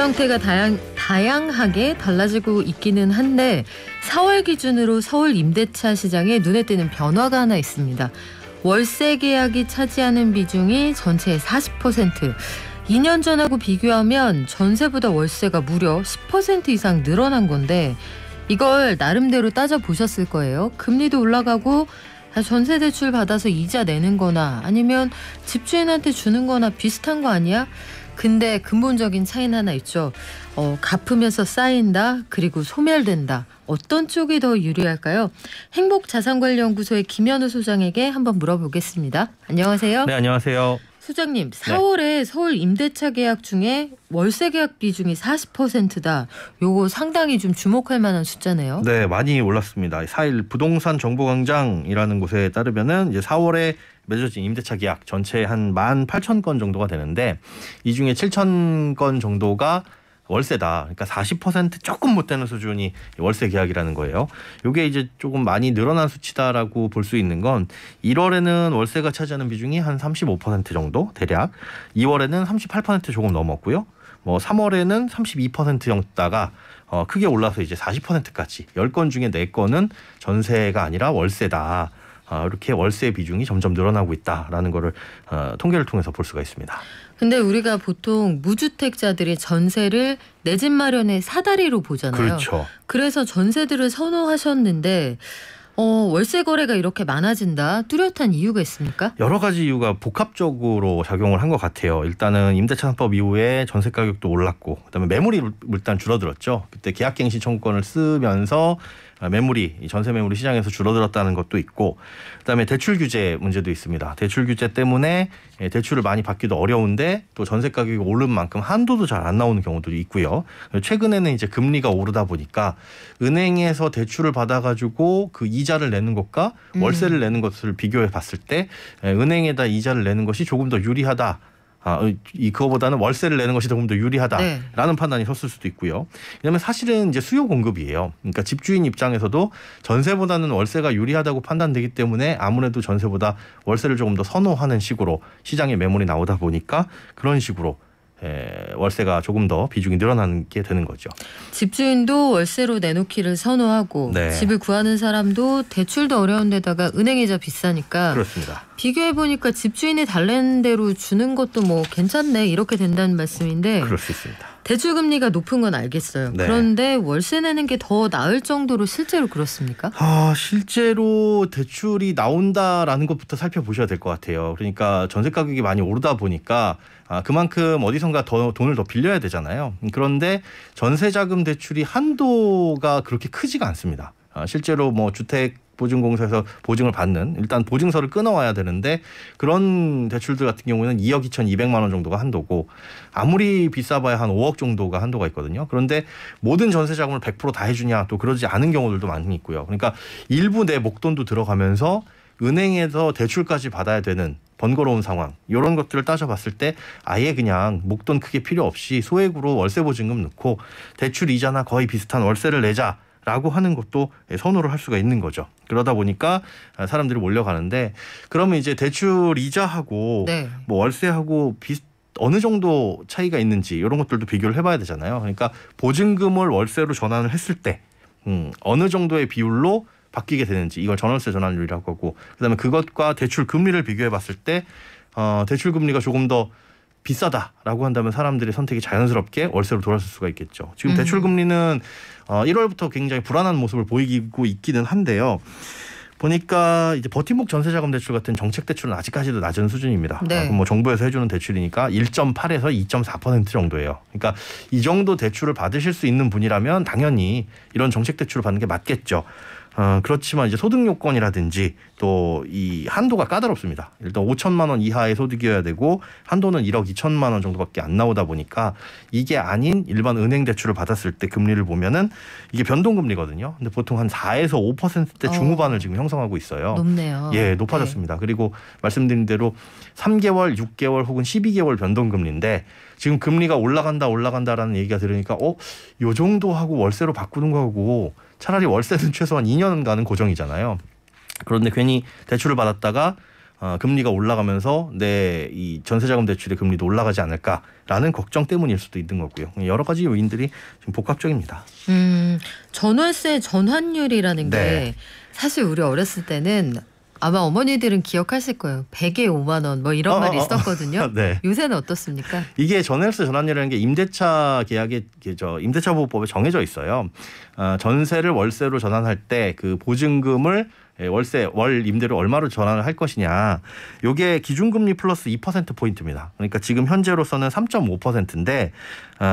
형태가 다양하게 달라지고 있기는 한데 4월 기준으로 서울 임대차 시장에 눈에 띄는 변화가 하나 있습니다. 월세 계약이 차지하는 비중이 전체의 40%. 2년 전하고 비교하면 전세보다 월세가 무려 10% 이상 늘어난 건데 이걸 나름대로 따져보셨을 거예요. 금리도 올라가고 전세 대출 받아서 이자 내는 거나 아니면 집주인한테 주는 거나 비슷한 거 아니야? 근데 근본적인 차이는 하나 있죠. 갚으면서 쌓인다, 그리고 소멸된다. 어떤 쪽이 더 유리할까요? 행복자산관리연구소의 김현우 소장에게 한번 물어보겠습니다. 안녕하세요. 네, 안녕하세요. 소장님, 4월에 서울 임대차 계약 중에 월세 계약 비중이 40%다. 요거 상당히 좀 주목할 만한 숫자네요. 네, 많이 올랐습니다. 4일 부동산 정보광장이라는 곳에 따르면은 이제 4월에 맺어진 임대차 계약 전체 한 18,000건 정도가 되는데 이 중에 7,000건 정도가 월세다. 그러니까 40% 조금 못 되는 수준이 월세 계약이라는 거예요. 이게 이제 조금 많이 늘어난 수치다라고 볼 수 있는 건 1월에는 월세가 차지하는 비중이 한 35% 정도 대략, 2월에는 38% 조금 넘었고요. 3월에는 32%였다가 크게 올라서 이제 40%까지 10건 중에 4건은 전세가 아니라 월세다. 이렇게 월세 비중이 점점 늘어나고 있다라는 거를 통계를 통해서 볼 수가 있습니다. 근데 우리가 보통 무주택자들이 전세를 내 집 마련의 사다리로 보잖아요. 그렇죠. 그래서 전세들을 선호하셨는데 월세 거래가 이렇게 많아진다. 뚜렷한 이유가 있습니까? 여러 가지 이유가 복합적으로 작용을 한 것 같아요. 일단은 임대차 3법 이후에 전세 가격도 올랐고, 그다음에 매물이 일단 줄어들었죠. 그때 계약갱신 청구권을 쓰면서 매물이 전세 매물이 시장에서 줄어들었다는 것도 있고, 그다음에 대출 규제 문제도 있습니다. 대출 규제 때문에 대출을 많이 받기도 어려운데 또 전세 가격이 오른 만큼 한도도 잘 안 나오는 경우도 있고요. 최근에는 이제 금리가 오르다 보니까 은행에서 대출을 받아가지고 그 이자를 내는 것과 월세를 내는 것을 비교해 봤을 때 은행에다 이자를 내는 것이 조금 더 유리하다. 그거보다는 월세를 내는 것이 조금 더 유리하다라는 판단이 섰을 수도 있고요. 왜냐하면 사실은 이제 수요 공급이에요. 그러니까 집주인 입장에서도 전세보다는 월세가 유리하다고 판단되기 때문에 아무래도 전세보다 월세를 조금 더 선호하는 식으로 시장에 매물이 나오다 보니까 그런 식으로 월세가 조금 더 비중이 늘어나게 되는 거죠. 집주인도 월세로 내놓기를 선호하고 네. 집을 구하는 사람도 대출도 어려운 데다가 은행이자 비싸니까 그렇습니다. 비교해보니까 집주인이 달래는 대로 주는 것도 뭐 괜찮네 이렇게 된다는 말씀인데 그럴 수 있습니다. 대출금리가 높은 건 알겠어요. 네. 그런데 월세 내는 게 더 나을 정도로 실제로 그렇습니까? 실제로 대출이 나온다라는 것부터 살펴보셔야 될 것 같아요. 그러니까 전세 가격이 많이 오르다 보니까 그만큼 어디선가 더 돈을 더 빌려야 되잖아요. 그런데 전세자금 대출이 한도가 그렇게 크지가 않습니다. 실제로 주택보증공사에서 보증을 받는, 일단 보증서를 끊어와야 되는데 그런 대출들 같은 경우에는 2억 2,200만 원 정도가 한도고 아무리 비싸봐야 한 5억 정도가 한도가 있거든요. 그런데 모든 전세자금을 100% 다 해주냐, 또 그러지 않은 경우들도 많이 있고요. 그러니까 일부 내 목돈도 들어가면서 은행에서 대출까지 받아야 되는 번거로운 상황, 이런 것들을 따져봤을 때 아예 그냥 목돈 크게 필요 없이 소액으로 월세 보증금 넣고 대출 이자나 거의 비슷한 월세를 내자 라고 하는 것도 선호를 할 수가 있는 거죠. 그러다 보니까 사람들이 몰려가는데, 그러면 이제 대출 이자하고 월세하고 어느 정도 차이가 있는지 이런 것들도 비교를 해봐야 되잖아요. 그러니까 보증금을 월세로 전환을 했을 때 어느 정도의 비율로 바뀌게 되는지, 이걸 전월세 전환율이라고 하고, 그다음에 그것과 대출 금리를 비교해 봤을 때 대출 금리가 조금 더 비싸다라고 한다면 사람들의 선택이 자연스럽게 월세로 돌아설 수가 있겠죠. 지금 대출 금리는 1월부터 굉장히 불안한 모습을 보이고 있기는 한데요. 보니까 이제 버팀목 전세자금 대출 같은 정책 대출은 아직까지도 낮은 수준입니다. 네. 정부에서 해주는 대출이니까 1.8에서 2.4% 정도예요. 그러니까 이 정도 대출을 받으실 수 있는 분이라면 당연히 이런 정책 대출을 받는 게 맞겠죠. 그렇지만 이제 소득 요건이라든지 또 이 한도가 까다롭습니다. 일단 5천만 원 이하의 소득이어야 되고 한도는 1억 2천만 원 정도밖에 안 나오다 보니까 이게 아닌 일반 은행 대출을 받았을 때 금리를 보면은 이게 변동금리거든요. 근데 보통 한 4에서 5%대 중후반을 지금 형성하고 있어요. 높네요. 예, 높아졌습니다. 네. 그리고 말씀드린 대로 3개월, 6개월 혹은 12개월 변동금리인데 지금 금리가 올라간다라는 얘기가 들으니까 요 정도 하고 월세로 바꾸는 거하고 차라리 월세는 최소한 2년 가는 고정이잖아요. 그런데 괜히 대출을 받았다가 금리가 올라가면서 내 이 전세자금 대출의 금리도 올라가지 않을까라는 걱정 때문일 수도 있는 거고요. 여러 가지 요인들이 지금 복합적입니다. 전월세 전환율이라는 게 네. 사실 우리 어렸을 때는 아마 어머니들은 기억하실 거예요. 100에 5만 원 뭐 이런 말이 있었거든요. 네. 요새는 어떻습니까? 이게 전월세 전환율이라는 게 임대차 계약의 임대차 보호법에 정해져 있어요. 전세를 월세로 전환할 때 그 보증금을 월 임대료 얼마로 전환을 할 것이냐. 요게 기준금리 플러스 2%포인트입니다. 그러니까 지금 현재로서는 3.5%인데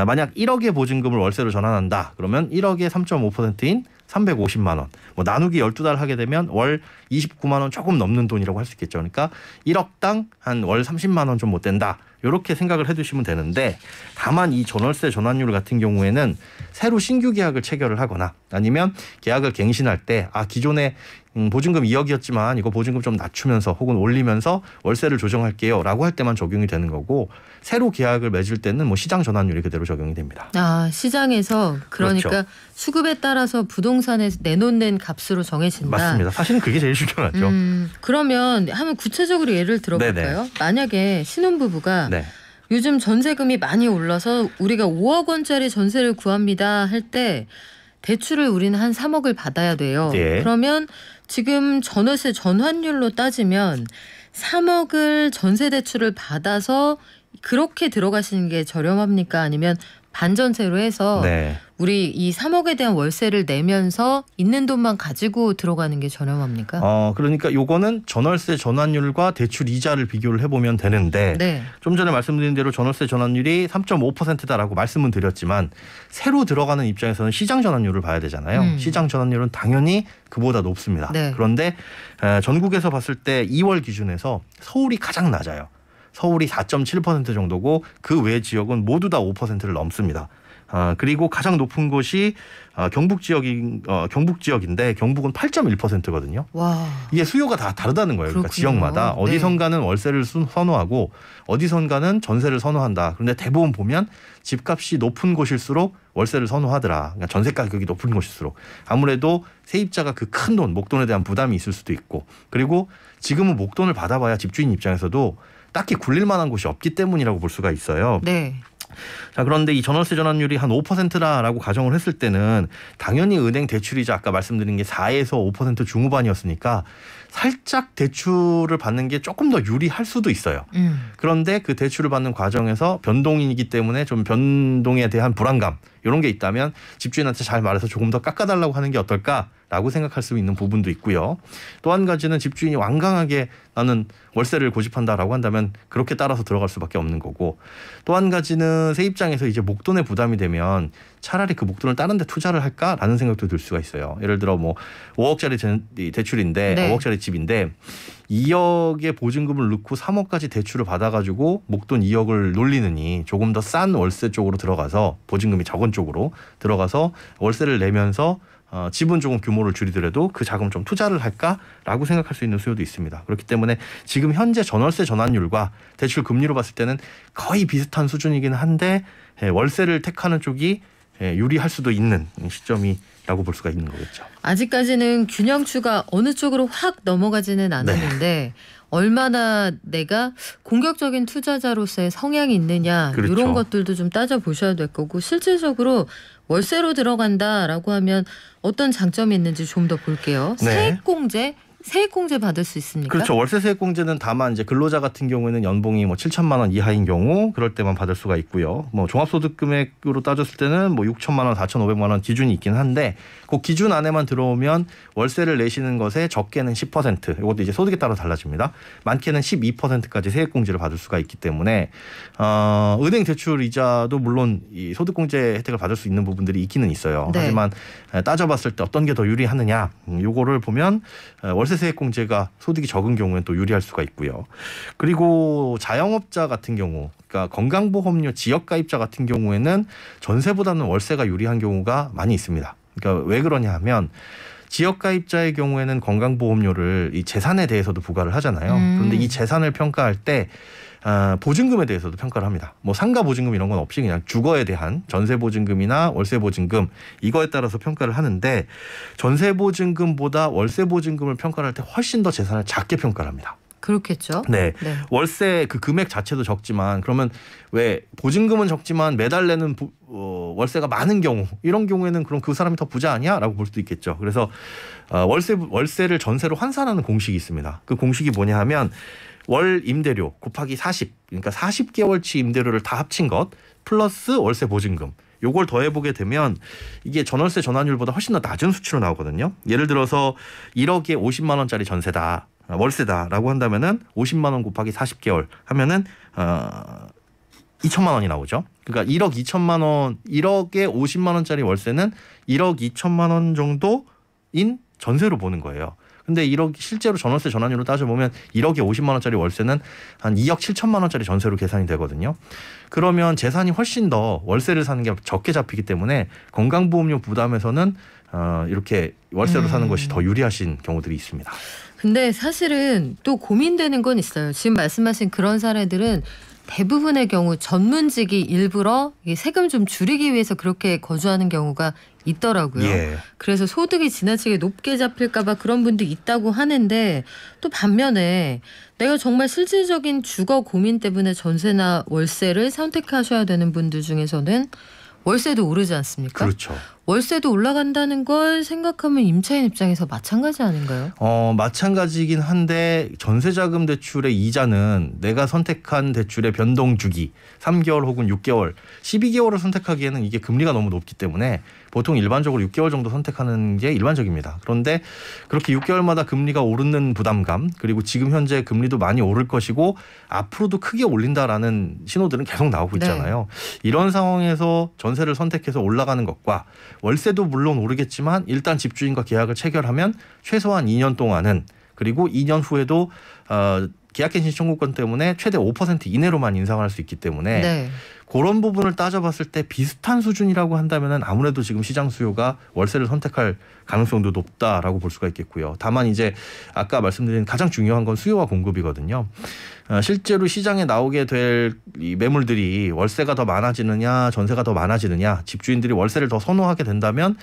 만약 1억의 보증금을 월세로 전환한다. 그러면 1억의 3.5%인 350만 원. 뭐 나누기 12달 하게 되면 월 29만 원 조금 넘는 돈이라고 할 수 있겠죠. 그러니까 1억당 한 월 30만 원 좀 못 된다. 이렇게 생각을 해두시면 되는데 다만 이 전월세 전환율 같은 경우에는 새로 신규 계약을 체결을 하거나 아니면 계약을 갱신할 때 기존에 보증금 2억이었지만 이거 보증금 좀 낮추면서 혹은 올리면서 월세를 조정할게요 라고 할 때만 적용이 되는 거고 새로 계약을 맺을 때는 뭐 시장 전환율이 그대로 적용이 됩니다. 시장에서 그러니까 그렇죠. 수급에 따라서 부동산에 내놓는 값으로 정해진다. 맞습니다. 사실은 그게 제일 중요하죠. 그러면 한번 구체적으로 예를 들어볼까요? 네네. 만약에 신혼부부가 네. 요즘 전세금이 많이 올라서 우리가 5억 원짜리 전세를 구합니다 할 때 대출을 우리는 한 3억을 받아야 돼요. 예. 그러면 지금 전월세 전환율로 따지면 3억을 전세 대출을 받아서 그렇게 들어가시는 게 저렴합니까? 아니면 반전세로 해서 네. 우리 이 3억에 대한 월세를 내면서 있는 돈만 가지고 들어가는 게 저렴합니까? 그러니까 요거는 전월세 전환율과 대출 이자를 비교를 해보면 되는데 네. 좀 전에 말씀드린 대로 전월세 전환율이 3.5%다라고 말씀은 드렸지만 새로 들어가는 입장에서는 시장 전환율을 봐야 되잖아요. 시장 전환율은 당연히 그보다 높습니다. 네. 그런데 전국에서 봤을 때 2월 기준에서 서울이 가장 낮아요. 서울이 4.7% 정도고 그 외 지역은 모두 다 5%를 넘습니다. 그리고 가장 높은 곳이 경북 지역인데 경북은 8.1%거든요. 와. 이게 수요가 다 다르다는 거예요. 그러니까 그렇군요. 지역마다 어디선가는 월세를 선호하고 어디선가는 전세를 선호한다. 그런데 대부분 보면 집값이 높은 곳일수록 월세를 선호하더라. 그러니까 전세 가격이 높은 곳일수록 아무래도 세입자가 그 큰 돈, 목돈에 대한 부담이 있을 수도 있고 그리고 지금은 목돈을 받아봐야 집주인 입장에서도 딱히 굴릴 만한 곳이 없기 때문이라고 볼 수가 있어요. 네. 자, 그런데 이 전월세 전환율이 한 5%라고 가정을 했을 때는 당연히 은행 대출이자 아까 말씀드린 게 4에서 5% 중후반이었으니까 살짝 대출을 받는 게 조금 더 유리할 수도 있어요. 그런데 그 대출을 받는 과정에서 변동이기 때문에 좀 변동에 대한 불안감 이런 게 있다면 집주인한테 잘 말해서 조금 더 깎아달라고 하는 게 어떨까라고 생각할 수 있는 부분도 있고요. 또 한 가지는 집주인이 완강하게 나는 월세를 고집한다라고 한다면 그렇게 따라서 들어갈 수밖에 없는 거고 또 한 가지는 세 입장에서 이제 목돈에 부담이 되면 차라리 그 목돈을 다른 데 투자를 할까라는 생각도 들 수가 있어요. 예를 들어 뭐 5억짜리 대출인데 네. 5억짜리 집인데 2억의 보증금을 넣고 3억까지 대출을 받아가지고 목돈 2억을 놀리느니 조금 더 싼 월세 쪽으로 들어가서 보증금이 적은 쪽으로 들어가서 월세를 내면서 집은 조금 규모를 줄이더라도 그 자금을 좀 투자를 할까라고 생각할 수 있는 수요도 있습니다. 그렇기 때문에 지금 현재 전월세 전환율과 대출 금리로 봤을 때는 거의 비슷한 수준이긴 한데 월세를 택하는 쪽이 유리할 수도 있는 시점이라고 볼 수가 있는 거겠죠. 아직까지는 균형추가 어느 쪽으로 확 넘어가지는 않았는데 얼마나 내가 공격적인 투자자로서의 성향이 있느냐 그렇죠. 이런 것들도 좀 따져보셔야 될 거고 실질적으로 월세로 들어간다라고 하면 어떤 장점이 있는지 좀 더 볼게요. 네. 세액공제 받을 수 있습니까? 그렇죠. 월세 세액공제는 다만 이제 근로자 같은 경우에는 연봉이 뭐 7천만 원 이하인 경우 그럴 때만 받을 수가 있고요. 뭐 종합소득 금액으로 따졌을 때는 뭐 6천만 원, 4,500만 원 기준이 있긴 한데 그 기준 안에만 들어오면 월세를 내시는 것에 적게는 10%, 이것도 이제 소득에 따라 달라집니다. 많게는 12%까지 세액공제를 받을 수가 있기 때문에 은행 대출 이자도 물론 이 소득공제 혜택을 받을 수 있는 부분들이 있기는 있어요. 네. 하지만 따져봤을 때 어떤 게 더 유리하느냐, 요거를 보면 월세 세액공제가 소득이 적은 경우에는 또 유리할 수가 있고요. 그리고 자영업자 같은 경우, 그러니까 건강보험료 지역가입자 같은 경우에는 전세보다는 월세가 유리한 경우가 많이 있습니다. 그러니까 왜 그러냐 하면 지역가입자의 경우에는 건강보험료를 이 재산에 대해서도 부과를 하잖아요. 그런데 이 재산을 평가할 때 보증금에 대해서도 평가를 합니다. 뭐 상가 보증금 이런 건 없이 그냥 주거에 대한 전세 보증금이나 월세 보증금 이거에 따라서 평가를 하는데 전세 보증금보다 월세 보증금을 평가를 할 때 훨씬 더 재산을 작게 평가를 합니다. 그렇겠죠. 네. 네. 월세 그 금액 자체도 적지만 그러면 왜 보증금은 적지만 매달 내는 월세가 많은 경우 이런 경우에는 그럼 그 사람이 더 부자 아니야?라고 볼 수도 있겠죠. 그래서 월세를 전세로 환산하는 공식이 있습니다. 그 공식이 뭐냐 하면 월 임대료 곱하기 40 그러니까 40개월치 임대료를 다 합친 것 플러스 월세 보증금 요걸 더해보게 되면 이게 전월세 전환율보다 훨씬 더 낮은 수치로 나오거든요. 예를 들어서 1억에 50만 원짜리 전세다. 월세다라고 한다면은 50만 원 곱하기 40개월 하면은 2천만 원이 나오죠. 그러니까 1억 2천만 원, 1억에 50만 원짜리 월세는 1억 2천만 원 정도인 전세로 보는 거예요. 근데 1억 실제로 전월세 전환율로 따져보면 1억에 50만 원짜리 월세는 한 2억 7천만 원짜리 전세로 계산이 되거든요. 그러면 재산이 훨씬 더 월세를 사는 게 적게 잡히기 때문에 건강보험료 부담에서는 이렇게 월세로 사는 것이 더 유리하신 경우들이 있습니다. 근데 사실은 또 고민되는 건 있어요. 지금 말씀하신 그런 사례들은 대부분의 경우 전문직이 일부러 세금 좀 줄이기 위해서 그렇게 거주하는 경우가 있더라고요. 예. 그래서 소득이 지나치게 높게 잡힐까 봐 그런 분도 있다고 하는데 또 반면에 내가 정말 실질적인 주거 고민 때문에 전세나 월세를 선택하셔야 되는 분들 중에서는 월세도 오르지 않습니까? 그렇죠. 월세도 올라간다는 걸 생각하면 임차인 입장에서 마찬가지 아닌가요? 마찬가지긴 한데 전세자금 대출의 이자는 내가 선택한 대출의 변동 주기 3개월 혹은 6개월, 12개월을 선택하기에는 이게 금리가 너무 높기 때문에 보통 일반적으로 6개월 정도 선택하는 게 일반적입니다. 그런데 그렇게 6개월마다 금리가 오르는 부담감 그리고 지금 현재 금리도 많이 오를 것이고 앞으로도 크게 올린다라는 신호들은 계속 나오고 있잖아요. 네. 이런 상황에서 전세를 선택해서 올라가는 것과 월세도 물론 오르겠지만 일단 집주인과 계약을 체결하면 최소한 2년 동안은 그리고 2년 후에도 계약갱신 청구권 때문에 최대 5% 이내로만 인상할 수 있기 때문에 네. 그런 부분을 따져봤을 때 비슷한 수준이라고 한다면 아무래도 지금 시장 수요가 월세를 선택할 가능성도 높다라고 볼 수가 있겠고요. 다만 이제 아까 말씀드린 가장 중요한 건 수요와 공급이거든요. 실제로 시장에 나오게 될 이 매물들이 월세가 더 많아지느냐 전세가 더 많아지느냐 집주인들이 월세를 더 선호하게 된다면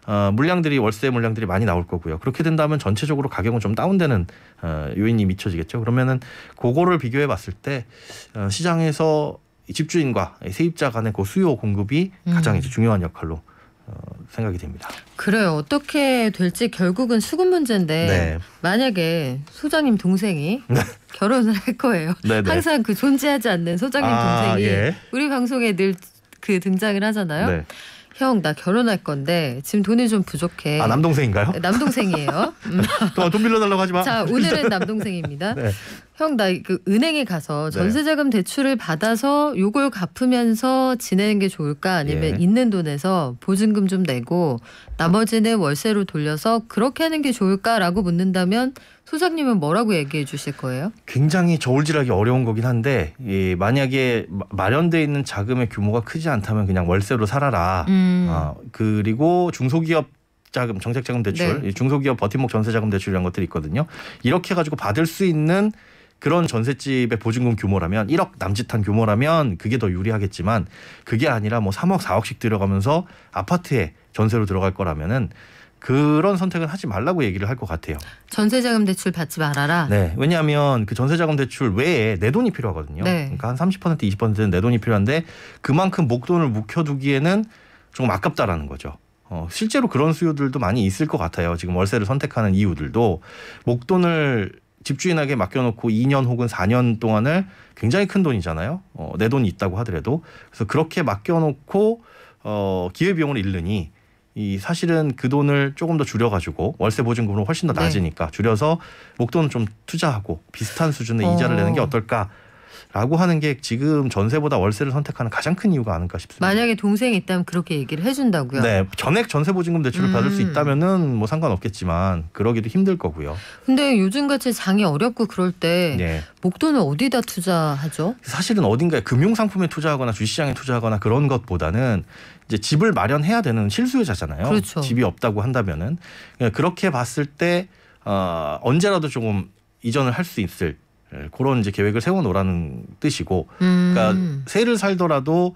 월세 물량들이 많이 나올 거고요. 그렇게 된다면 전체적으로 가격은 좀 다운되는 요인이 미쳐지겠죠. 그러면은 그거를 비교해 봤을 때 시장에서 집주인과 세입자 간의 그 수요 공급이 가장 이제 중요한 역할로 생각이 됩니다. 그래요. 어떻게 될지 결국은 수급 문제인데 네. 만약에 소장님 동생이 네. 결혼을 할 거예요. 네네. 항상 그 존재하지 않는 소장님 동생이 예. 우리 방송에 늘 그 등장을 하잖아요. 네. 형, 나 결혼할 건데 지금 돈이 좀 부족해. 남동생인가요? 남동생이에요. 돈 빌려달라고 하지 마. 자, 오늘은 남동생입니다. 네. 형, 나 그 은행에 가서 전세자금 대출을 받아서 요걸 갚으면서 지내는 게 좋을까? 아니면 있는 돈에서 보증금 좀 내고 나머지는 월세로 돌려서 그렇게 하는 게 좋을까라고 묻는다면 소장님은 뭐라고 얘기해 주실 거예요? 굉장히 저울질하기 어려운 거긴 한데 만약에 마련돼 있는 자금의 규모가 크지 않다면 그냥 월세로 살아라. 그리고 중소기업 자금, 정책자금 대출, 네. 중소기업 버팀목 전세자금 대출 이런 것들이 있거든요. 이렇게 해가지고 받을 수 있는 그런 전셋집의 보증금 규모라면 1억 남짓한 규모라면 그게 더 유리하겠지만 그게 아니라 뭐 3억 4억씩 들어가면서 아파트에 전세로 들어갈 거라면은 그런 선택은 하지 말라고 얘기를 할 것 같아요. 전세자금 대출 받지 말아라. 네, 왜냐하면 그 전세자금 대출 외에 내 돈이 필요하거든요. 네. 그러니까 한 30% 20%는 내 돈이 필요한데 그만큼 목돈을 묵혀두기에는 조금 아깝다라는 거죠. 실제로 그런 수요들도 많이 있을 것 같아요. 지금 월세를 선택하는 이유들도 목돈을 집주인에게 맡겨놓고 2년 혹은 4년 동안을 굉장히 큰 돈이잖아요. 내 돈이 있다고 하더라도. 그래서 그렇게 맡겨놓고 기회비용을 잃느니 사실은 그 돈을 조금 더 줄여가지고 월세 보증금으로 훨씬 더 낮으니까 줄여서 목돈을 좀 투자하고 비슷한 수준의 이자를 내는 게 어떨까라고 하는 게 지금 전세보다 월세를 선택하는 가장 큰 이유가 아닐까 싶습니다. 만약에 동생이 있다면 그렇게 얘기를 해준다고요? 네. 전액 전세 보증금 대출을 받을 수 있다면은 뭐 상관없겠지만 그러기도 힘들 거고요. 근데 요즘같이 장이 어렵고 그럴 때 목돈을 어디다 투자하죠? 사실은 어딘가에 금융상품에 투자하거나 주식시장에 투자하거나 그런 것보다는 이제 집을 마련해야 되는 실수요자잖아요. 그렇죠. 집이 없다고 한다면은 그렇게 봤을 때 언제라도 조금 이전을 할 수 있을 그런 이제 계획을 세워놓으라는 뜻이고, 그러니까 세를 살더라도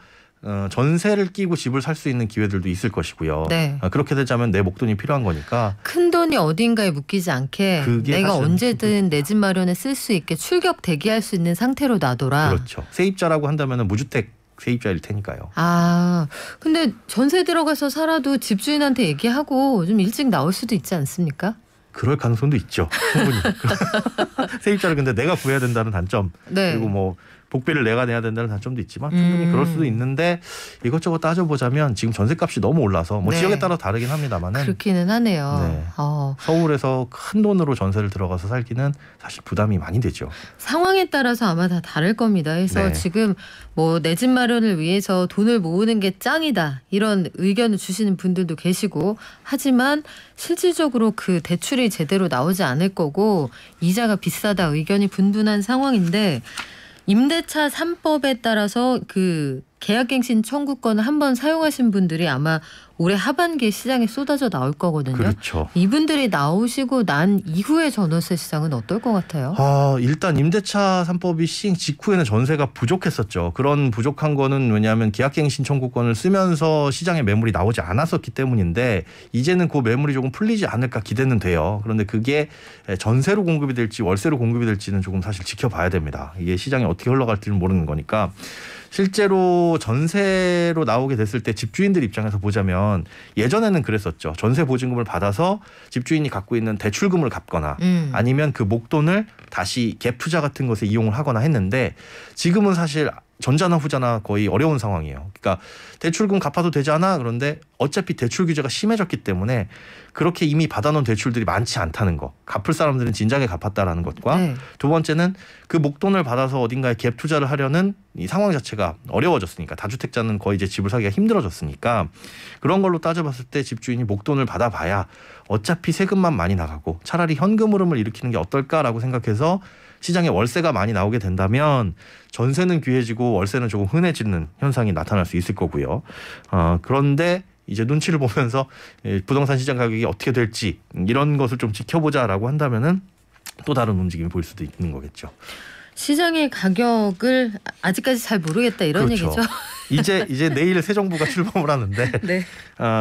전세를 끼고 집을 살 수 있는 기회들도 있을 것이고요. 네. 그렇게 되자면 내 목돈이 필요한 거니까 큰 돈이 어딘가에 묶이지 않게 그게 내가 사실은 언제든 내 집 마련에 쓸 수 있게 출격 대기할 수 있는 상태로 놔둬라. 그렇죠. 세입자라고 한다면 무주택 세입자일 테니까요. 아, 근데 전세 들어가서 살아도 집주인한테 얘기하고 좀 일찍 나올 수도 있지 않습니까? 그럴 가능성도 있죠. 충분히. 세입자를 근데 내가 구해야 된다는 단점 네. 그리고 뭐 복비를 내가 내야 된다는 단점도 있지만 충분히 그럴 수도 있는데 이것저것 따져보자면 지금 전세값이 너무 올라서 뭐 네. 지역에 따라 다르긴 합니다만은 그렇기는 하네요. 네. 어, 서울에서 큰 돈으로 전세를 들어가서 살기는 사실 부담이 많이 되죠. 상황에 따라서 아마 다 다를 겁니다. 그래서 네. 지금 뭐 내 집 마련을 위해서 돈을 모으는 게 짱이다 이런 의견을 주시는 분들도 계시고 하지만 실질적으로 그 대출이 제대로 나오지 않을 거고 이자가 비싸다 의견이 분분한 상황인데 임대차 3법에 따라서 그 계약갱신 청구권을 한번 사용하신 분들이 아마 올해 하반기에 시장에 쏟아져 나올 거거든요. 그렇죠. 이분들이 나오시고 난 이후에 전월세 시장은 어떨 것 같아요? 일단 임대차 3법이 시행 직후에는 전세가 부족했었죠. 그런 부족한 거는 왜냐하면 계약갱신 청구권을 쓰면서 시장에 매물이 나오지 않았었기 때문인데 이제는 그 매물이 조금 풀리지 않을까 기대는 돼요. 그런데 그게 전세로 공급이 될지 월세로 공급이 될지는 조금 사실 지켜봐야 됩니다. 이게 시장이 어떻게 흘러갈지는 모르는 거니까. 실제로 전세로 나오게 됐을 때 집주인들 입장에서 보자면 예전에는 그랬었죠. 전세 보증금을 받아서 집주인이 갖고 있는 대출금을 갚거나 아니면 그 목돈을 다시 갭 투자 같은 것에 이용을 하거나 했는데 지금은 사실 전자나 후자나 거의 어려운 상황이에요. 그러니까 대출금 갚아도 되잖아. 그런데 어차피 대출 규제가 심해졌기 때문에 그렇게 이미 받아놓은 대출들이 많지 않다는 거. 갚을 사람들은 진작에 갚았다라는 것과 네. 두 번째는 그 목돈을 받아서 어딘가에 갭 투자를 하려는 이 상황 자체가 어려워졌으니까 다주택자는 거의 이제 집을 사기가 힘들어졌으니까 그런 걸로 따져봤을 때 집주인이 목돈을 받아봐야 어차피 세금만 많이 나가고 차라리 현금 흐름을 일으키는 게 어떨까라고 생각해서 시장에 월세가 많이 나오게 된다면 전세는 귀해지고 월세는 조금 흔해지는 현상이 나타날 수 있을 거고요. 그런데 이제 눈치를 보면서 부동산 시장 가격이 어떻게 될지 이런 것을 좀 지켜보자라고 한다면은 또 다른 움직임이 보일 수도 있는 거겠죠. 시장의 가격을 아직까지 잘 모르겠다 이런 그렇죠. 얘기죠. 이제 내일 새 정부가 출범을 하는데 네.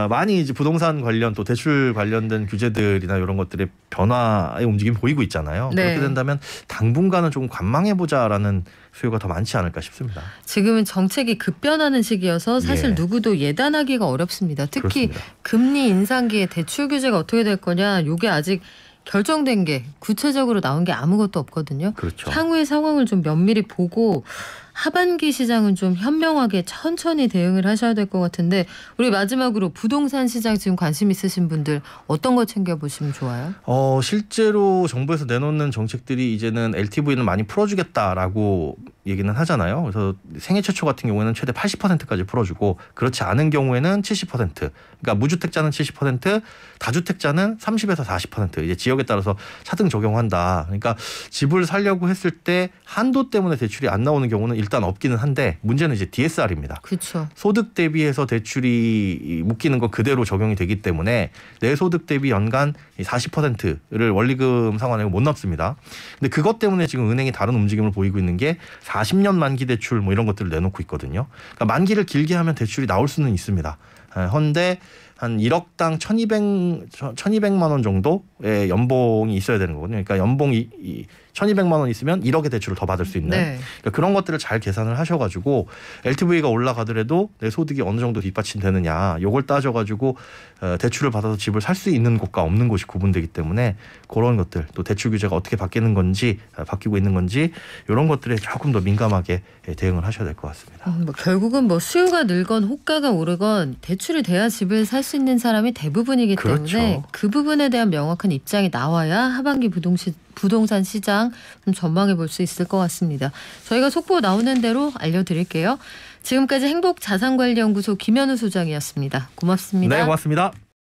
많이 이제 부동산 관련 또 대출 관련된 규제들이나 이런 것들의 변화의 움직임이 보이고 있잖아요. 네. 그렇게 된다면 당분간은 조금 관망해보자라는 수요가 더 많지 않을까 싶습니다. 지금은 정책이 급변하는 시기여서 사실 예. 누구도 예단하기가 어렵습니다. 특히 그렇습니다. 금리 인상기에 대출 규제가 어떻게 될 거냐 이게 아직 결정된 게 구체적으로 나온 게 아무것도 없거든요. 그렇죠. 향후의 상황을 좀 면밀히 보고 하반기 시장은 좀 현명하게 천천히 대응을 하셔야 될 것 같은데 우리 마지막으로 부동산 시장 지금 관심 있으신 분들 어떤 거 챙겨보시면 좋아요? 실제로 정부에서 내놓는 정책들이 이제는 LTV는 많이 풀어주겠다라고 얘기는 하잖아요. 그래서 생애 최초 같은 경우에는 최대 80%까지 풀어주고 그렇지 않은 경우에는 70%. 그러니까 무주택자는 70%, 다주택자는 30에서 40% 이제 지역에 따라서 차등 적용한다. 그러니까 집을 살려고 했을 때 한도 때문에 대출이 안 나오는 경우는 일단 없기는 한데 문제는 이제 DSR입니다. 그렇죠. 소득 대비해서 대출이 묶이는 건 그대로 적용이 되기 때문에 내 소득 대비 연간 40%를 원리금 상환액을 못 넣습니다. 근데 그것 때문에 지금 은행이 다른 움직임을 보이고 있는 게 40년 만기 대출 뭐 이런 것들을 내놓고 있거든요. 그러니까 만기를 길게 하면 대출이 나올 수는 있습니다. 헌데 한 1억당 1,200만 원 정도의 연봉이 있어야 되는 거거든요. 그러니까 연봉이 1,200만 원 있으면 1억의 대출을 더 받을 수 있는 네. 그러니까 그런 것들을 잘 계산을 하셔가지고 LTV가 올라가더라도 내 소득이 어느 정도 뒷받침되느냐 요걸 따져가지고 대출을 받아서 집을 살 수 있는 곳과 없는 곳이 구분되기 때문에 그런 것들 또 대출 규제가 어떻게 바뀌는 건지 바뀌고 있는 건지 이런 것들에 조금 더 민감하게 대응을 하셔야 될 것 같습니다. 결국은 뭐 수요가 늘건 호가가 오르건 대출이 돼야 집을 살 수 있는 사람이 대부분이기 그렇죠. 때문에 그 부분에 대한 명확한 입장이 나와야 하반기 부동산 시장 좀 전망해 볼 수 있을 것 같습니다. 저희가 속보 나오는 대로 알려드릴게요. 지금까지 행복자산관리연구소 김현우 소장이었습니다. 고맙습니다. 네, 고맙습니다.